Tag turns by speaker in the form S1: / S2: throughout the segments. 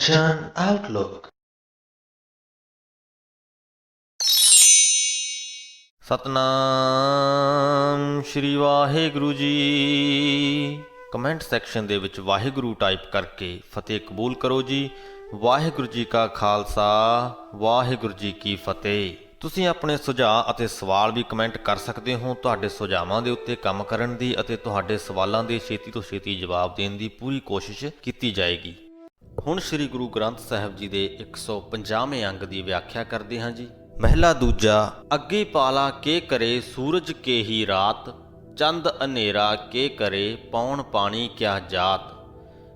S1: Kanchan Outlook।
S2: Satnam Shri Waheguru ji. Comment section ਦੇ ਵਿੱਚ Waheguru type ਕਰਕੇ ਫਤਿਹ ਕਬੂਲ ਕਰੋ ਜੀ। ਵਾਹਿਗੁਰੂ ਜੀ ਕਾ ਖਾਲਸਾ, ਵਾਹਿਗੁਰੂ ਜੀ ਕੀ ਫਤਿਹ। ਤੁਸੀਂ ਆਪਣੇ ਸੁਝਾਅ ਅਤੇ ਸਵਾਲ ਵੀ ਕਮੈਂਟ ਕਰ ਸਕਦੇ ਹੋ। ਤੁਹਾਡੇ ਸੁਝਾਵਾਂ ਦੇ ਉੱਤੇ ਕੰਮ ਕਰਨ ਦੀ ਅਤੇ ਤੁਹਾਡੇ ਸਵਾਲਾਂ ਦੇ ਛੇਤੀ ਤੋਂ ਛੇਤੀ ਜਵਾਬ ਦੇਣ ਦੀ ਪੂਰੀ ਕੋਸ਼ਿਸ਼ ਕੀਤੀ ਜਾਏਗੀ। ਹੁਣ ਸ੍ਰੀ ਗੁਰੂ ਗ੍ਰੰਥ ਸਾਹਿਬ ਜੀ ਦੇ 150ਵੇਂ ਅੰਗ ਦੀ ਵਿਆਖਿਆ ਕਰਦੇ ਹਾਂ ਜੀ। ਮਹਿਲਾ ਦੂਜਾ। ਅੱਗੇ ਪਾਲਾ ਕੇ ਕਰੇ ਸੂਰਜ ਕੇ ਹੀ ਰਾਤ, ਚੰਦ ਹਨੇਰਾ ਕੇ ਕਰੇ ਪੌਣ ਪਾਣੀ ਕਿਆ ਜਾਤ।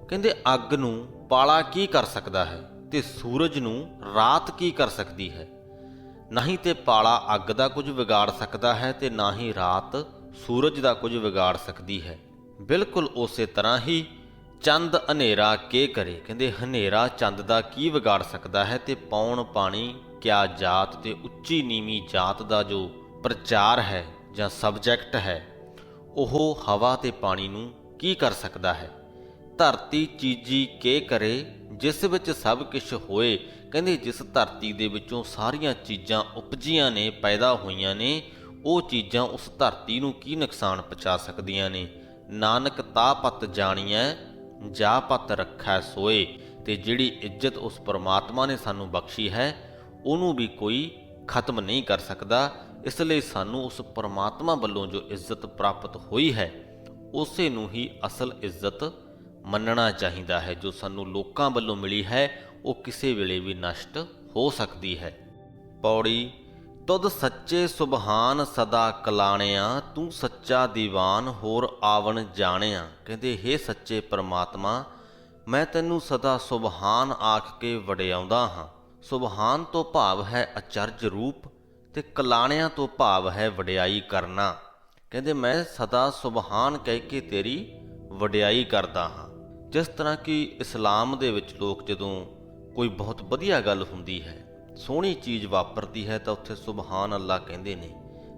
S2: ਕਹਿੰਦੇ ਅੱਗ ਨੂੰ ਪਾਲਾ ਕੀ ਕਰ ਸਕਦਾ ਹੈ ਤੇ ਸੂਰਜ ਨੂੰ ਰਾਤ ਕੀ ਕਰ ਸਕਦੀ ਹੈ। ਨਹੀਂ ਤੇ ਪਾਲਾ ਅੱਗ ਦਾ ਕੁਝ ਵਿਗਾੜ ਸਕਦਾ ਹੈ ਤੇ ਨਾ ਹੀ ਰਾਤ ਸੂਰਜ ਦਾ ਕੁਝ ਵਿਗਾੜ ਸਕਦੀ ਹੈ। ਬਿਲਕੁਲ ਉਸੇ ਤਰ੍ਹਾਂ ਹੀ ਚੰਦ ਹਨੇਰਾ ਕੇ ਕਰੇ, ਕਹਿੰਦੇ ਹਨੇਰਾ ਚੰਦ ਦਾ ਕੀ ਵਿਗਾੜ ਸਕਦਾ ਹੈ ਤੇ ਪੌਣ ਪਾਣੀ ਕਿਆ ਜਾਤ, ਤੇ ਉੱਚੀ ਨੀਵੀਂ ਜਾਤ ਦਾ ਜੋ ਪ੍ਰਚਾਰ ਹੈ ਜਾਂ ਸਬਜੈਕਟ ਹੈ ਉਹ ਹਵਾ ਤੇ ਪਾਣੀ ਨੂੰ ਕੀ ਕਰ ਸਕਦਾ ਹੈ। ਧਰਤੀ ਚੀਜੀ ਕੇ ਕਰੇ ਜਿਸ ਵਿੱਚ ਸਭ ਕੁਝ ਹੋਏ, ਕਹਿੰਦੇ ਜਿਸ ਧਰਤੀ ਦੇ ਵਿੱਚੋਂ ਸਾਰੀਆਂ ਚੀਜ਼ਾਂ ਉਪਜੀਆਂ ਨੇ, ਪੈਦਾ ਹੋਈਆਂ ਨੇ, ਉਹ ਚੀਜ਼ਾਂ ਉਸ ਧਰਤੀ ਨੂੰ ਕੀ ਨੁਕਸਾਨ ਪਹੁੰਚਾ ਸਕਦੀਆਂ ਨੇ। ਨਾਨਕ ਤਾ ਪਤ ਜਾਣੀਐ ਜਾ ਪਤ ਰੱਖੈ ਸੋਏ। ਤੇ ਜਿਹੜੀ ਇੱਜ਼ਤ ਉਸ ਪਰਮਾਤਮਾ ਨੇ ਸਾਨੂੰ ਬਖਸ਼ੀ ਹੈ ਉਹਨੂੰ ਵੀ ਕੋਈ ਖਤਮ ਨਹੀਂ ਕਰ ਸਕਦਾ। ਇਸ ਲਈ ਸਾਨੂੰ ਉਸ ਪਰਮਾਤਮਾ ਵੱਲੋਂ ਜੋ ਇੱਜ਼ਤ ਪ੍ਰਾਪਤ ਹੋਈ ਹੈ ਉਸੇ ਨੂੰ ਹੀ ਅਸਲ ਇੱਜ਼ਤ ਮੰਨਣਾ ਚਾਹੀਦਾ ਹੈ। ਜੋ ਸਾਨੂੰ ਲੋਕਾਂ ਵੱਲੋਂ ਮਿਲੀ ਹੈ ਉਹ ਕਿਸੇ ਵੇਲੇ ਵੀ ਨਸ਼ਟ ਹੋ ਸਕਦੀ ਹੈ। ਪੌੜੀ। ਤੁਧ ਸੱਚੇ ਸੁਬਹਾਨ ਸਦਾ ਕਲਾਣਿਆ, ਤੂੰ ਸੱਚਾ ਦੀਵਾਨ ਹੋਰ ਆਵਣ ਜਾਣਿਆ। ਕਹਿੰਦੇ ਹੇ ਸੱਚੇ ਪਰਮਾਤਮਾ, ਮੈਂ ਤੈਨੂੰ ਸਦਾ ਸੁਬਹਾਨ ਆਖ ਕੇ ਵਡਿਆਉਂਦਾ ਹਾਂ। ਸੁਬਹਾਨ ਤੋਂ ਭਾਵ ਹੈ ਅਚਰਜ ਰੂਪ ਤੇ ਕਲਾਣਿਆਂ ਤੋਂ ਭਾਵ ਹੈ ਵਡਿਆਈ ਕਰਨਾ। ਕਹਿੰਦੇ ਮੈਂ ਸਦਾ ਸੁਬਹਾਨ ਕਹਿ ਕੇ ਤੇਰੀ ਵਡਿਆਈ ਕਰਦਾ ਹਾਂ। ਜਿਸ ਤਰ੍ਹਾਂ ਕਿ ਇਸਲਾਮ ਦੇ ਵਿੱਚ ਲੋਕ ਜਦੋਂ ਕੋਈ ਬਹੁਤ ਵਧੀਆ ਗੱਲ ਹੁੰਦੀ ਹੈ, ਸੋਹਣੀ ਚੀਜ਼ ਵਾਪਰਦੀ ਹੈ ਤਾਂ ਉੱਥੇ ਸੁਬਹਾਨ ਅੱਲਾ ਕਹਿੰਦੇ ਨੇ,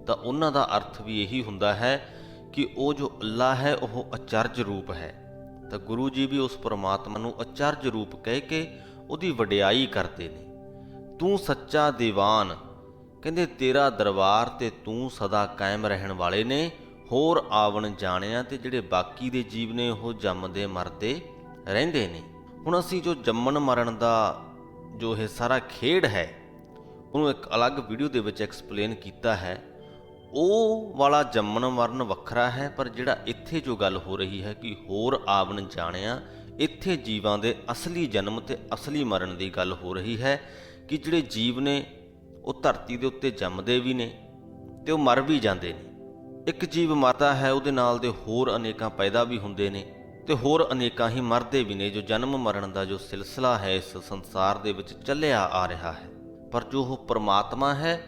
S2: ਤਾਂ ਉਹਨਾਂ ਦਾ ਅਰਥ ਵੀ ਇਹੀ ਹੁੰਦਾ ਹੈ ਕਿ ਉਹ ਜੋ ਅੱਲਾ ਹੈ ਉਹ ਅਚਰਜ ਰੂਪ ਹੈ। ਤਾਂ ਗੁਰੂ ਜੀ ਵੀ ਉਸ ਪਰਮਾਤਮਾ ਨੂੰ ਅਚਰਜ ਰੂਪ ਕਹਿ ਕੇ ਉਹਦੀ ਵਡਿਆਈ ਕਰਦੇ ਨੇ। ਤੂੰ ਸੱਚਾ ਦੀਵਾਨ, ਕਹਿੰਦੇ ਤੇਰਾ ਦਰਬਾਰ ਤੇ ਤੂੰ ਸਦਾ ਕਾਇਮ ਰਹਿਣ ਵਾਲੇ ਨੇ। ਹੋਰ ਆਵਣ ਜਾਣਿਆ, ਤੇ ਜਿਹੜੇ ਬਾਕੀ ਦੇ ਜੀਵ ਨੇ ਉਹ ਜੰਮਦੇ ਮਰਦੇ ਰਹਿੰਦੇ ਨੇ। ਹੁਣ ਅਸੀਂ ਜੋ ਜੰਮਣ ਮਰਨ ਦਾ ਜੋ ਇਹ ਸਾਰਾ ਖੇਡ ਹੈ ਉਹਨੂੰ ਇੱਕ ਅਲੱਗ ਵੀਡੀਓ ਦੇ ਵਿੱਚ ਐਕਸਪਲੇਨ ਕੀਤਾ ਹੈ। ਉਹ ਵਾਲਾ ਜੰਮਣ ਮਰਨ ਵੱਖਰਾ ਹੈ, ਪਰ ਜਿਹੜਾ ਇੱਥੇ ਜੋ ਗੱਲ ਹੋ ਰਹੀ ਹੈ ਕਿ ਹੋਰ ਆਵਣ ਜਾਣਿਆ, ਇੱਥੇ ਜੀਵਾਂ ਦੇ ਅਸਲੀ ਜਨਮ ਤੇ ਅਸਲੀ ਮਰਨ ਦੀ ਗੱਲ ਹੋ ਰਹੀ ਹੈ ਕਿ ਜਿਹੜੇ ਜੀਵ ਨੇ ਉਹ ਧਰਤੀ ਦੇ ਉੱਤੇ ਜੰਮਦੇ ਵੀ ਨੇ ਤੇ ਉਹ ਮਰ ਵੀ ਜਾਂਦੇ ਨੇ। ਇੱਕ ਜੀਵ ਮਰਦਾ ਹੈ ਉਹਦੇ ਨਾਲ ਦੇ ਹੋਰ ਅਨੇਕਾਂ ਪੈਦਾ ਵੀ ਹੁੰਦੇ ਨੇ ਤੇ ਹੋਰ ਅਨੇਕਾਂ ਹੀ ਮਰਦੇ ਵੀ ਨੇ। ਜੋ ਜਨਮ ਮਰਨ ਦਾ ਜੋ ਸਿਲਸਿਲਾ ਹੈ ਇਸ ਸੰਸਾਰ ਦੇ ਵਿੱਚ ਚੱਲਿਆ ਆ ਰਿਹਾ ਹੈ, ਪਰ ਜੋ ਉਹ ਪਰਮਾਤਮਾ ਹੈ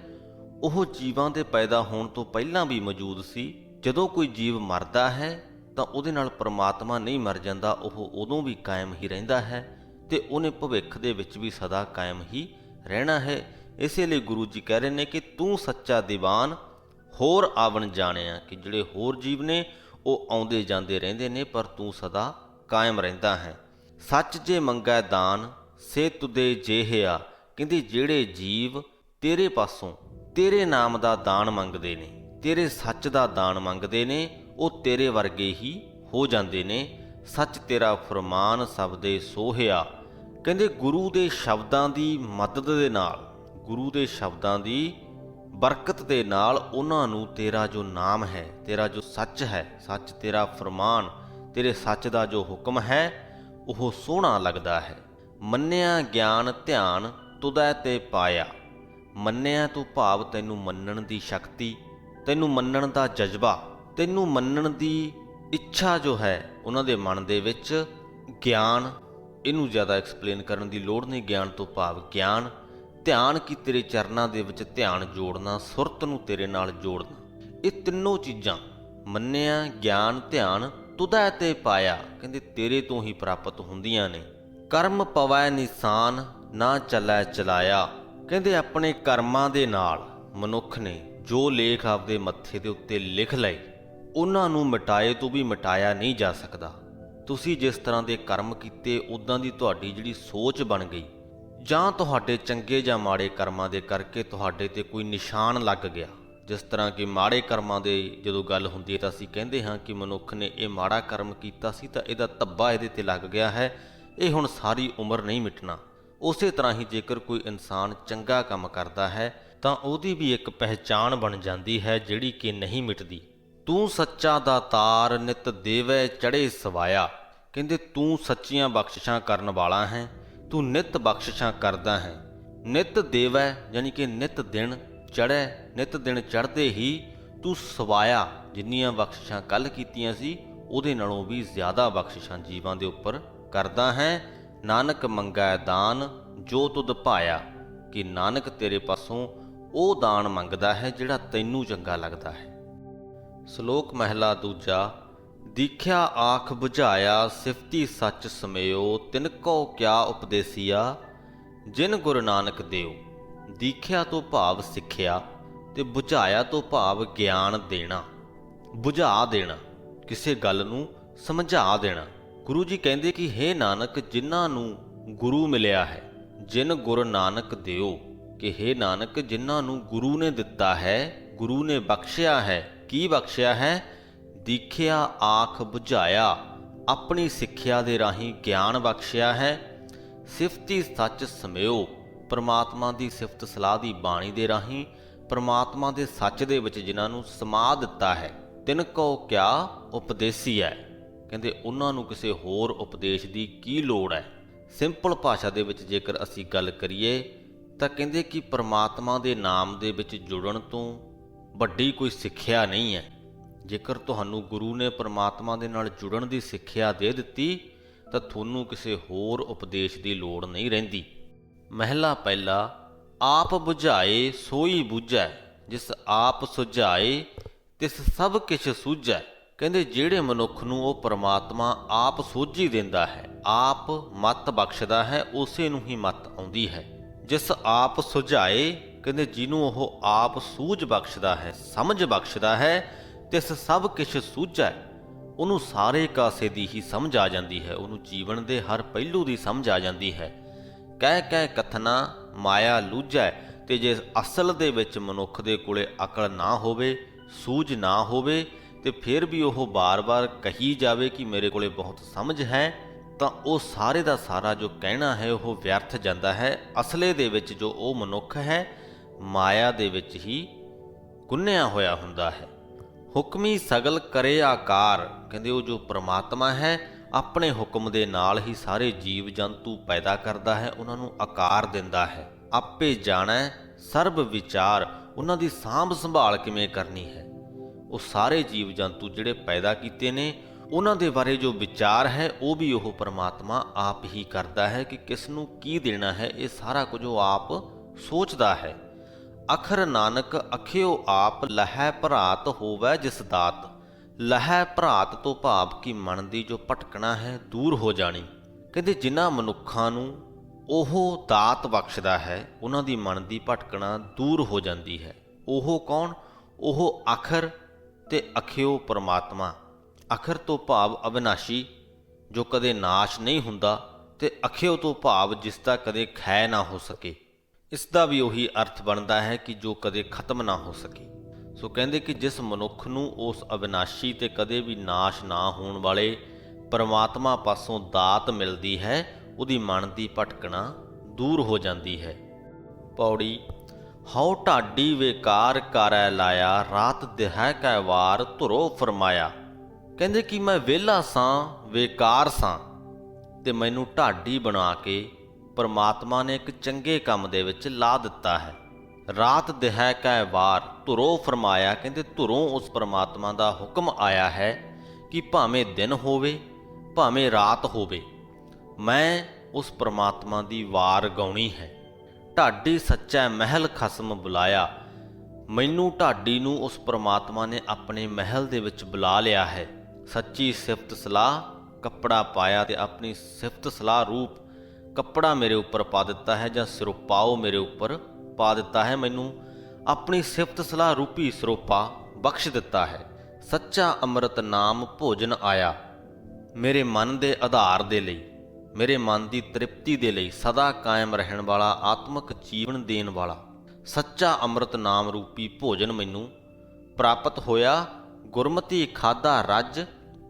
S2: ਉਹ ਜੀਵਾਂ ਦੇ ਪੈਦਾ ਹੋਣ ਤੋਂ ਪਹਿਲਾਂ ਵੀ ਮੌਜੂਦ ਸੀ। ਜਦੋਂ ਕੋਈ ਜੀਵ ਮਰਦਾ ਹੈ ਤਾਂ ਉਹਦੇ ਨਾਲ ਪਰਮਾਤਮਾ ਨਹੀਂ ਮਰ ਜਾਂਦਾ, ਉਹ ਉਦੋਂ ਵੀ ਕਾਇਮ ਹੀ ਰਹਿੰਦਾ ਹੈ ਤੇ ਉਹਨੇ ਭਵਿੱਖ ਦੇ ਵਿੱਚ ਵੀ ਸਦਾ ਕਾਇਮ ਹੀ ਰਹਿਣਾ ਹੈ। ਇਸੇ ਲਈ ਗੁਰੂ ਜੀ ਕਹਿ ਰਹੇ ਨੇ ਕਿ ਤੂੰ ਸੱਚਾ ਦੀਵਾਨ ਹੋਰ ਆਵਣ ਜਾਣਿਆ, ਕਿ ਜਿਹੜੇ ਹੋਰ ਜੀਵ ਨੇ ਉਹ ਆਉਂਦੇ ਜਾਂਦੇ ਰਹਿੰਦੇ ਨੇ ਪਰ ਤੂੰ ਸਦਾ ਕਾਇਮ ਰਹਿੰਦਾ ਹੈ। ਸੱਚ ਜੇ ਮੰਗੈ ਦਾਨ ਸੇ ਤੁਦੇ ਜੇਹਿਆ, ਕਹਿੰਦੇ ਜਿਹੜੇ ਜੀਵ ਤੇਰੇ ਪਾਸੋਂ ਤੇਰੇ ਨਾਮ ਦਾ ਦਾਨ ਮੰਗਦੇ ਨੇ, ਤੇਰੇ ਸੱਚ ਦਾ ਦਾਨ ਮੰਗਦੇ ਨੇ, ਉਹ ਤੇਰੇ ਵਰਗੇ ਹੀ ਹੋ ਜਾਂਦੇ ਨੇ। ਸੱਚ ਤੇਰਾ ਫਰਮਾਨ ਸਬਦੇ ਸੋਹਿਆ, ਕਹਿੰਦੇ ਗੁਰੂ ਦੇ ਸ਼ਬਦਾਂ ਦੀ ਮਦਦ ਦੇ ਨਾਲ, ਗੁਰੂ ਦੇ ਸ਼ਬਦਾਂ ਦੀ ਬਰਕਤ ਦੇ ਨਾਲ ਉਹਨਾਂ ਨੂੰ ਤੇਰਾ ਜੋ ਨਾਮ ਹੈ, ਤੇਰਾ ਜੋ ਸੱਚ ਹੈ, ਸੱਚ ਤੇਰਾ ਫਰਮਾਨ, ਤੇਰੇ ਸੱਚ ਦਾ ਜੋ ਹੁਕਮ ਹੈ ਉਹ ਸੋਹਣਾ ਲੱਗਦਾ ਹੈ। ਮੰਨਿਆ ਗਿਆਨ ਧਿਆਨ ਤੁਦੈ ਤੇ ਪਾਇਆ। ਮੰਨਿਆ ਤੋਂ ਭਾਵ ਤੈਨੂੰ ਮੰਨਣ ਦੀ ਸ਼ਕਤੀ, ਤੈਨੂੰ ਮੰਨਣ ਦਾ ਜਜ਼ਬਾ, ਤੈਨੂੰ ਮੰਨਣ ਦੀ ਇੱਛਾ ਜੋ ਹੈ ਉਹਨਾਂ ਦੇ ਮਨ ਦੇ ਵਿੱਚ। ਗਿਆਨ, ਇਹਨੂੰ ਜ਼ਿਆਦਾ ਐਕਸਪਲੇਨ ਕਰਨ ਦੀ ਲੋੜ ਨਹੀਂ। ਗਿਆਨ ਤੋਂ ਭਾਵ ਗਿਆਨ। ਧਿਆਨ ਕੀ ਤੇਰੇ ਚਰਨਾਂ ਦੇ ਵਿੱਚ ਧਿਆਨ ਜੋੜਨਾ, ਸੁਰਤ ਨੂੰ ਤੇਰੇ ਨਾਲ ਜੋੜਨਾ। ਇਹ ਤਿੰਨੋਂ ਚੀਜ਼ਾਂ ਮੰਨਿਆ ਗਿਆਨ ਧਿਆਨ ਤੁਦੈ ਤੇ ਪਾਇਆ, ਕਹਿੰਦੇ ਤੇਰੇ ਤੋਂ ਹੀ ਪ੍ਰਾਪਤ ਹੁੰਦੀਆਂ ਨੇ। ਕਰਮ ਪਵੈ ਨਿਸ਼ਾਨ ਨਾ ਚੱਲੈ ਚਲਾਇਆ, ਕਹਿੰਦੇ ਆਪਣੇ ਕਰਮਾਂ ਦੇ ਨਾਲ ਮਨੁੱਖ ਨੇ ਜੋ ਲੇਖ ਆਪਦੇ ਮੱਥੇ ਦੇ ਉੱਤੇ ਲਿਖ ਲਏ ਉਹਨਾਂ ਨੂੰ ਮਿਟਾਏ ਤੋਂ ਵੀ ਮਿਟਾਇਆ ਨਹੀਂ ਜਾ ਸਕਦਾ। ਤੁਸੀਂ ਜਿਸ ਤਰ੍ਹਾਂ ਦੇ ਕਰਮ ਕੀਤੇ ਉੱਦਾਂ ਦੀ ਤੁਹਾਡੀ ਜਿਹੜੀ ਸੋਚ ਬਣ ਗਈ, ਜਾਂ ਤੁਹਾਡੇ ਚੰਗੇ ਜਾਂ ਮਾੜੇ ਕਰਮਾਂ ਦੇ ਕਰਕੇ ਤੁਹਾਡੇ ਤੇ ਕੋਈ ਨਿਸ਼ਾਨ ਲੱਗ ਗਿਆ। ਜਿਸ ਤਰ੍ਹਾਂ ਕਿ ਮਾੜੇ ਕਰਮਾਂ ਦੇ ਜਦੋਂ ਗੱਲ ਹੁੰਦੀ ਹੈ ਤਾਂ ਅਸੀਂ ਕਹਿੰਦੇ ਹਾਂ ਕਿ ਮਨੁੱਖ ਨੇ ਇਹ ਮਾੜਾ ਕਰਮ ਕੀਤਾ ਸੀ ਤਾਂ ਇਹਦਾ ਧੱਬਾ ਇਹਦੇ ਤੇ ਲੱਗ ਗਿਆ ਹੈ, ਇਹ ਹੁਣ ਸਾਰੀ ਉਮਰ ਨਹੀਂ ਮਿਟਣਾ। ਉਸੇ ਤਰ੍ਹਾਂ ਹੀ ਜੇਕਰ ਕੋਈ ਇਨਸਾਨ ਚੰਗਾ ਕੰਮ ਕਰਦਾ ਹੈ ਤਾਂ ਉਹਦੀ ਵੀ ਇੱਕ ਪਹਿਚਾਣ ਬਣ ਜਾਂਦੀ ਹੈ ਜਿਹੜੀ ਕਿ ਨਹੀਂ ਮਿਟਦੀ। ਤੂੰ ਸੱਚਾ ਦਾਤਾਰ ਨਿਤ ਦੇਵੈ ਚੜ੍ਹੇ ਸਵਾਇਆ। ਕਹਿੰਦੇ ਤੂੰ ਸੱਚੀਆਂ ਬਖਸ਼ਿਸ਼ਾਂ ਕਰਨ ਵਾਲਾ ਹੈ, ਤੂੰ ਨਿਤ ਬਖਸ਼ਿਸ਼ਾਂ ਕਰਦਾ ਹੈ। ਨਿਤ ਦੇਵੈ ਯਾਨੀ ਕਿ ਨਿਤ ਦਿਨ, ਚੜ੍ਹੈ ਨਿਤ ਦਿਨ ਚੜ੍ਹਦੇ ਹੀ ਤੂੰ ਸਵਾਇਆ, ਜਿੰਨੀਆਂ ਬਖਸ਼ਿਸ਼ਾਂ ਕੱਲ੍ਹ ਕੀਤੀਆਂ ਸੀ ਉਹਦੇ ਨਾਲੋਂ ਵੀ ਜ਼ਿਆਦਾ ਬਖਸ਼ਿਸ਼ਾਂ ਜੀਵਾਂ ਦੇ ਉੱਪਰ ਕਰਦਾ ਹੈ। ਨਾਨਕ ਮੰਗੈ ਦਾਨ ਜੋ ਤੁਧ ਭਾਇਆ, ਕਿ ਨਾਨਕ ਤੇਰੇ ਪਾਸੋਂ ਉਹ ਦਾਨ ਮੰਗਦਾ ਹੈ ਜਿਹੜਾ ਤੈਨੂੰ ਚੰਗਾ ਲੱਗਦਾ ਹੈ। ਸ਼ਲੋਕ ਮਹਿਲਾ ਦੂਜਾ। ਦੀਖਿਆ ਆਖ ਬੁਝਾਇਆ ਸਿਫਤੀ ਸੱਚ ਸਮਿਓ, ਤਿਨ ਕੋ ਕਿਆ ਉਪਦੇਸੀਆ ਜਿਨ ਗੁਰੂ ਨਾਨਕ ਦਿਓ। ਦੀਖਿਆ ਤੋਂ ਭਾਵ ਸਿੱਖਿਆ ਤੇ ਬੁਝਾਇਆ ਤੋਂ ਭਾਵ ਗਿਆਨ ਦੇਣਾ, ਬੁਝਾ ਦੇਣਾ, ਕਿਸੇ ਗੱਲ ਨੂੰ ਸਮਝਾ ਦੇਣਾ। ਗੁਰੂ ਜੀ ਕਹਿੰਦੇ ਕਿ ਹੇ ਨਾਨਕ, ਜਿਨ੍ਹਾਂ ਨੂੰ ਗੁਰੂ ਮਿਲਿਆ ਹੈ, ਜਿਨ ਗੁਰੂ ਨਾਨਕ ਦਿਓ, ਕਿ ਹੇ ਨਾਨਕ ਜਿਨ੍ਹਾਂ ਨੂੰ ਗੁਰੂ ਨੇ ਦਿੱਤਾ ਹੈ, ਗੁਰੂ ਨੇ ਬਖਸ਼ਿਆ ਹੈ। ਕੀ ਬਖਸ਼ਿਆ ਹੈ? ਦੀਖਿਆ ਆਖ ਬੁਝਾਇਆ, ਆਪਣੀ ਸਿੱਖਿਆ ਦੇ ਰਾਹੀਂ ਗਿਆਨ ਬਖਸ਼ਿਆ ਹੈ। ਸਿਫਤੀ ਸੱਚ ਸਮਿਓ, ਪਰਮਾਤਮਾ ਦੀ ਸਿਫਤ ਸਲਾਹ ਦੀ ਬਾਣੀ ਦੇ ਰਾਹੀਂ ਪਰਮਾਤਮਾ ਦੇ ਸੱਚ ਦੇ ਵਿੱਚ ਜਿਨ੍ਹਾਂ ਨੂੰ ਸਮਾ ਦਿੱਤਾ ਹੈ। ਤਿਨ ਕੋ ਕਿਆ ਉਪਦੇਸੀ ਹੈ, ਕਹਿੰਦੇ ਉਹਨਾਂ ਨੂੰ ਕਿਸੇ ਹੋਰ ਉਪਦੇਸ਼ ਦੀ ਕੀ ਲੋੜ ਹੈ। ਸਿੰਪਲ ਭਾਸ਼ਾ ਦੇ ਵਿੱਚ ਜੇਕਰ ਅਸੀਂ ਗੱਲ ਕਰੀਏ ਤਾਂ ਕਹਿੰਦੇ ਕਿ ਪਰਮਾਤਮਾ ਦੇ ਨਾਮ ਦੇ ਵਿੱਚ ਜੁੜਨ ਤੋਂ ਵੱਡੀ ਕੋਈ ਸਿੱਖਿਆ ਨਹੀਂ ਹੈ। ਜੇਕਰ ਤੁਹਾਨੂੰ ਗੁਰੂ ਨੇ ਪਰਮਾਤਮਾ ਦੇ ਨਾਲ ਜੁੜਨ ਦੀ ਸਿੱਖਿਆ ਦੇ ਦਿੱਤੀ ਤਾਂ ਤੁਹਾਨੂੰ ਕਿਸੇ ਹੋਰ ਉਪਦੇਸ਼ ਦੀ ਲੋੜ ਨਹੀਂ ਰਹਿੰਦੀ। ਮਹਿਲਾ ਪਹਿਲਾ। ਆਪ ਬੁਝਾਏ ਸੋਈ ਬੁਝੈ, ਜਿਸ ਆਪ ਸੁਝਾਏ ਤਿਸ ਸਭ ਕਿਛ ਸੂਝੈ। ਕਹਿੰਦੇ ਜਿਹੜੇ ਮਨੁੱਖ ਨੂੰ ਉਹ ਪਰਮਾਤਮਾ ਆਪ ਸੋਝੀ ਦਿੰਦਾ ਹੈ, ਆਪ ਮੱਤ ਬਖਸ਼ਦਾ ਹੈ, ਉਸੇ ਨੂੰ ਹੀ ਮੱਤ ਆਉਂਦੀ ਹੈ। ਜਿਸ ਆਪ ਸੁਝਾਏ, ਕਹਿੰਦੇ ਜਿਹਨੂੰ ਉਹ ਆਪ ਸੂਝ ਬਖਸ਼ਦਾ ਹੈ, ਸਮਝ ਬਖਸ਼ਦਾ ਹੈ, ਤਿਸ ਸਭ ਕਿਛ ਸੂਝੈ, ਉਹਨੂੰ ਸਾਰੇ ਕਾਸੇ ਦੀ ਹੀ ਸਮਝ ਆ ਜਾਂਦੀ ਹੈ, ਉਹਨੂੰ ਜੀਵਨ ਦੇ ਹਰ ਪਹਿਲੂ ਦੀ ਸਮਝ ਆ ਜਾਂਦੀ ਹੈ। ਕਹਿ ਕਹਿ ਕਥਨਾ ਮਾਇਆ ਲੂਝੈ। ਤੇ ਜੇ ਅਸਲ ਦੇ ਵਿੱਚ ਮਨੁੱਖ ਦੇ ਕੋਲੇ ਅਕਲ ਨਾ ਹੋਵੇ, ਸੂਝ ਨਾ ਹੋਵੇ, ਤੇ ਫਿਰ ਵੀ ਉਹ ਬਾਰ-ਬਾਰ ਕਹੀ ਜਾਵੇ ਕਿ ਮੇਰੇ ਕੋਲੇ ਬਹੁਤ ਸਮਝ ਹੈ, ਤਾਂ ਉਹ ਸਾਰੇ ਦਾ ਸਾਰਾ ਜੋ ਕਹਿਣਾ ਹੈ ਉਹ ਵਿਅਰਥ ਜਾਂਦਾ ਹੈ। ਅਸਲੇ ਦੇ ਵਿੱਚ ਜੋ ਉਹ ਮਨੁੱਖ ਹੈ ਮਾਇਆ ਦੇ ਵਿੱਚ ਹੀ ਗੁੰਨਿਆ ਹੋਇਆ ਹੁੰਦਾ ਹੈ। ਹੁਕਮੀ ਸਗਲ ਕਰੇ ਆਕਾਰ, ਕਹਿੰਦੇ ਉਹ ਜੋ ਪ੍ਰਮਾਤਮਾ ਹੈ ਆਪਣੇ ਹੁਕਮ ਦੇ ਨਾਲ ਹੀ ਸਾਰੇ ਜੀਵ ਜੰਤੂ ਪੈਦਾ ਕਰਦਾ ਹੈ, ਉਹਨਾਂ ਨੂੰ ਆਕਾਰ ਦਿੰਦਾ ਹੈ। ਆਪੇ ਜਾਣੈ ਸਰਬ ਵਿਚਾਰ, ਉਹਨਾਂ ਦੀ ਸਾਂਭ ਸੰਭਾਲ ਕਿਵੇਂ ਕਰਨੀ ਹੈ। ਉਹ ਸਾਰੇ ਜੀਵ ਜੰਤੂ ਜਿਹੜੇ ਪੈਦਾ ਕੀਤੇ ਨੇ ਉਹਨਾਂ ਦੇ ਬਾਰੇ ਜੋ ਵਿਚਾਰ ਹੈ ਉਹ ਵੀ ਉਹ ਪਰਮਾਤਮਾ ਆਪ ਹੀ ਕਰਦਾ ਹੈ ਕਿ ਕਿਸ ਨੂੰ ਕੀ ਦੇਣਾ ਹੈ। ਇਹ ਸਾਰਾ ਕੁਝ ਉਹ ਆਪ ਸੋਚਦਾ ਹੈ। ਅਖਰ ਨਾਨਕ ਅਖਿਓ ਆਪ, ਲਹੈ ਭਰਾਤ ਹੋਵੈ ਜਿਸ ਦਾਤ। ਲਹੈ ਭਰਾਤ ਤੋਂ ਭਾਵ ਕਿ ਮਨ ਦੀ ਜੋ ਭਟਕਣਾ ਹੈ ਦੂਰ ਹੋ ਜਾਣੀ। ਕਹਿੰਦੇ ਜਿਨ੍ਹਾਂ ਮਨੁੱਖਾਂ ਨੂੰ ਉਹ ਦਾਤ ਬਖਸ਼ਦਾ ਹੈ ਉਹਨਾਂ ਦੀ ਮਨ ਦੀ ਭਟਕਣਾ ਦੂਰ ਹੋ ਜਾਂਦੀ ਹੈ। ਉਹ ਕੌਣ? ਉਹ ਅਖਰ ਤੇ ਅਖਿਓ ਪਰਮਾਤਮਾ। ਅਖਰ ਤੋਂ ਭਾਵ ਅਵਿਨਾਸ਼ੀ, ਜੋ ਕਦੇ ਨਾਸ਼ ਨਹੀਂ ਹੁੰਦਾ, ਤੇ ਅਖਿਓ ਤੋਂ ਭਾਵ ਜਿਸ ਦਾ ਕਦੇ ਖੈ ਨਾ ਹੋ ਸਕੇ। ਇਸ ਦਾ ਵੀ ਉਹੀ ਅਰਥ ਬਣਦਾ ਹੈ ਕਿ ਜੋ ਕਦੇ ਖਤਮ ਨਾ ਹੋ ਸਕੇ। ਸੋ ਕਹਿੰਦੇ ਕਿ ਜਿਸ ਮਨੁੱਖ ਨੂੰ ਉਸ ਅਵਿਨਾਸ਼ੀ ਤੇ ਕਦੇ ਵੀ ਨਾਸ਼ ਨਾ ਹੋਣ ਵਾਲੇ ਪਰਮਾਤਮਾ ਪਾਸੋਂ ਦਾਤ ਮਿਲਦੀ ਹੈ, ਉਹਦੀ ਮਨ ਦੀ ਭਟਕਣਾ ਦੂਰ ਹੋ ਜਾਂਦੀ ਹੈ। ਪੌੜੀ। ਹਉ ਢਾਡੀ ਵੇਕਾਰ ਕਰੈ ਲਾਇਆ, ਰਾਤ ਦਿਹੈ ਕੈ ਵਾਰ ਧੁਰੋ ਫਰਮਾਇਆ। ਕਹਿੰਦੇ ਕਿ ਮੈਂ ਵਿਹਲਾ ਸਾਂ, ਵੇਕਾਰ ਸਾਂ, ਤੇ ਮੈਨੂੰ ਢਾਡੀ ਬਣਾ ਕੇ ਪਰਮਾਤਮਾ ਨੇ ਇੱਕ ਚੰਗੇ ਕੰਮ ਦੇ ਵਿੱਚ ਲਾ ਦਿੱਤਾ ਹੈ। ਰਾਤ ਦਿਹੈ ਕੈ ਵਾਰ ਧੁਰੋ ਫਰਮਾਇਆ। ਕਹਿੰਦੇ ਧੁਰੋਂ ਉਸ ਪਰਮਾਤਮਾ ਦਾ ਹੁਕਮ ਆਇਆ ਹੈ ਕਿ ਭਾਵੇਂ ਦਿਨ ਹੋਵੇ ਭਾਵੇਂ ਰਾਤ ਹੋਵੇ, ਮੈਂ ਉਸ ਪਰਮਾਤਮਾ ਦੀ ਵਾਰ ਗਾਉਣੀ ਹੈ। ਢਾਡੀ ਸੱਚਾ ਮਹਿਲ ਖਸਮ ਬੁਲਾਇਆ। ਮੈਨੂੰ ਢਾਡੀ ਨੂੰ ਉਸ ਪਰਮਾਤਮਾ ਨੇ ਆਪਣੇ ਮਹਿਲ ਦੇ ਵਿੱਚ ਬੁਲਾ ਲਿਆ ਹੈ। ਸੱਚੀ ਸਿਫਤ ਸਲਾਹ ਕੱਪੜਾ ਪਾਇਆ, ਤੇ ਆਪਣੀ ਸਿਫਤ ਸਲਾਹ ਰੂਪ ਕੱਪੜਾ ਮੇਰੇ ਉੱਪਰ ਪਾ ਦਿੱਤਾ ਹੈ, ਜਾਂ ਸਿਰੋਪਾਓ ਮੇਰੇ ਉੱਪਰ ਪਾ ਦਿੱਤਾ ਹੈ। ਮੈਨੂੰ ਆਪਣੀ ਸਿਫਤ ਸਲਾਹ ਰੂਪੀ ਸਿਰੋਪਾ ਬਖਸ਼ ਦਿੱਤਾ ਹੈ। ਸੱਚਾ ਅੰਮ੍ਰਿਤ ਨਾਮ ਭੋਜਨ ਆਇਆ। ਮੇਰੇ ਮਨ ਦੇ ਆਧਾਰ ਦੇ ਲਈ, ਮੇਰੇ ਮਨ ਦੀ ਤ੍ਰਿਪਤੀ ਦੇ ਲਈ ਸਦਾ ਕਾਇਮ ਰਹਿਣ ਵਾਲਾ, ਆਤਮਿਕ ਜੀਵਨ ਦੇਣ ਵਾਲਾ ਸੱਚਾ ਅੰਮ੍ਰਿਤ ਨਾਮ ਰੂਪੀ ਭੋਜਨ ਮੈਨੂੰ ਪ੍ਰਾਪਤ ਹੋਇਆ। ਗੁਰਮਤਿ ਖਾਧਾ ਰੱਜ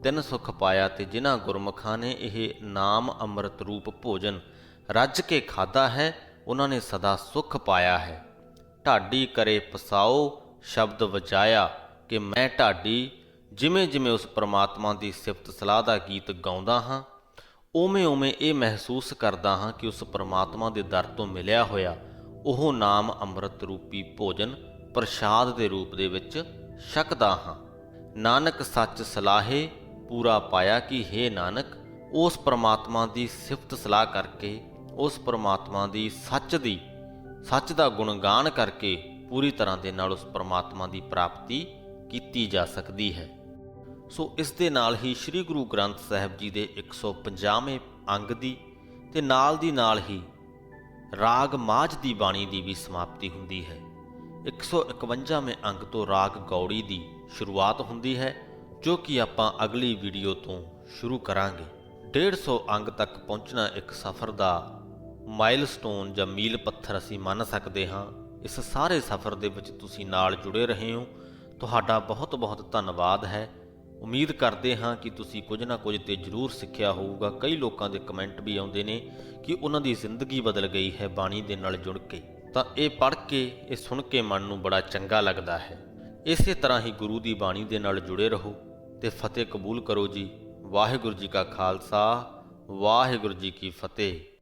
S2: ਤਿਨ ਸੁਖ ਪਾਇਆ। ਤੇ ਜਿਨ੍ਹਾਂ ਗੁਰਮੁਖਾਂ ਨੇ ਇਹ ਨਾਮ ਅੰਮ੍ਰਿਤ ਰੂਪ ਭੋਜਨ ਰੱਜ ਕੇ ਖਾਧਾ ਹੈ, ਉਹਨਾਂ ਨੇ ਸਦਾ ਸੁਖ ਪਾਇਆ ਹੈ। ਢਾਡੀ ਕਰੇ ਪਸਾਓ ਸ਼ਬਦ ਵਜਾਇਆ, ਕਿ ਮੈਂ ਢਾਡੀ ਜਿਵੇਂ ਜਿਵੇਂ ਉਸ ਪ੍ਰਮਾਤਮਾ ਦੀ ਸਿਫਤ ਸਲਾਹ ਦਾ ਗੀਤ ਗਾਉਂਦਾ ਹਾਂ, ਉਵੇਂ ਉਵੇਂ ਇਹ ਮਹਿਸੂਸ ਕਰਦਾ ਹਾਂ ਕਿ ਉਸ ਪ੍ਰਮਾਤਮਾ ਦੇ ਦਰ ਤੋਂ ਮਿਲਿਆ ਹੋਇਆ ਉਹ ਨਾਮ ਅੰਮ੍ਰਿਤ ਰੂਪੀ ਭੋਜਨ ਪ੍ਰਸ਼ਾਦ ਦੇ ਰੂਪ ਦੇ ਵਿੱਚ ਛਕਦਾ ਹਾਂ। ਨਾਨਕ ਸੱਚ ਸਲਾਹੇ ਪੂਰਾ ਪਾਇਆ, ਕਿ ਹੇ ਨਾਨਕ, ਉਸ ਪ੍ਰਮਾਤਮਾ ਦੀ ਸਿਫਤ ਸਲਾਹ ਕਰਕੇ, ਉਸ ਪ੍ਰਮਾਤਮਾ ਦੀ ਸੱਚ ਦਾ ਗੁਣਗਾਨ ਕਰਕੇ ਪੂਰੀ ਤਰ੍ਹਾਂ ਦੇ ਨਾਲ ਉਸ ਪ੍ਰਮਾਤਮਾ ਦੀ ਪ੍ਰਾਪਤੀ ਕੀਤੀ ਜਾ ਸਕਦੀ ਹੈ। ਸੋ ਇਸ ਦੇ ਨਾਲ ਹੀ ਸ੍ਰੀ ਗੁਰੂ ਗ੍ਰੰਥ ਸਾਹਿਬ ਜੀ ਦੇ 150ਵੇਂ ਅੰਗ ਦੀ ਤੇ ਨਾਲ ਦੀ ਨਾਲ ਹੀ ਰਾਗ ਮਾਝ ਦੀ ਬਾਣੀ ਦੀ ਵੀ ਸਮਾਪਤੀ ਹੁੰਦੀ ਹੈ। 151ਵੇਂ ਅੰਗ ਤੋਂ ਰਾਗ ਗੌੜੀ ਦੀ ਸ਼ੁਰੂਆਤ ਹੁੰਦੀ ਹੈ, ਜੋ ਕਿ ਆਪਾਂ ਅਗਲੀ ਵੀਡੀਓ ਤੋਂ ਸ਼ੁਰੂ ਕਰਾਂਗੇ। 150 ਅੰਗ ਤੱਕ ਪਹੁੰਚਣਾ ਇੱਕ ਸਫ਼ਰ ਦਾ ਮਾਈਲਸਟੋਨ ਜਾਂ ਮੀਲ ਪੱਥਰ ਅਸੀਂ ਮੰਨ ਸਕਦੇ ਹਾਂ। ਇਸ ਸਾਰੇ ਸਫ਼ਰ ਦੇ ਵਿੱਚ ਤੁਸੀਂ ਨਾਲ ਜੁੜੇ ਰਹੇ ਹੋ, ਤੁਹਾਡਾ ਬਹੁਤ ਬਹੁਤ ਧੰਨਵਾਦ ਹੈ। ਉਮੀਦ ਕਰਦੇ ਹਾਂ ਕਿ ਤੁਸੀਂ ਕੁਝ ਨਾ ਕੁਝ ਤੇ ਜ਼ਰੂਰ ਸਿੱਖਿਆ ਹੋਊਗਾ। ਕਈ ਲੋਕਾਂ ਦੇ ਕਮੈਂਟ ਵੀ ਆਉਂਦੇ ਨੇ ਕਿ ਉਹਨਾਂ ਦੀ ਜ਼ਿੰਦਗੀ ਬਦਲ ਗਈ ਹੈ ਬਾਣੀ ਦੇ ਨਾਲ ਜੁੜ ਕੇ, ਤਾਂ ਇਹ ਪੜ੍ਹ ਕੇ, ਇਹ ਸੁਣ ਕੇ ਮਨ ਨੂੰ ਬੜਾ ਚੰਗਾ ਲੱਗਦਾ ਹੈ। ਇਸੇ ਤਰ੍ਹਾਂ ਹੀ ਗੁਰੂ ਦੀ ਬਾਣੀ ਦੇ ਨਾਲ ਜੁੜੇ ਰਹੋ ਤੇ ਫਤਿਹ ਕਬੂਲ ਕਰੋ ਜੀ। ਵਾਹਿਗੁਰੂ ਜੀ ਕਾ ਖਾਲਸਾ, ਵਾਹਿਗੁਰੂ ਜੀ ਕੀ ਫਤਿਹ।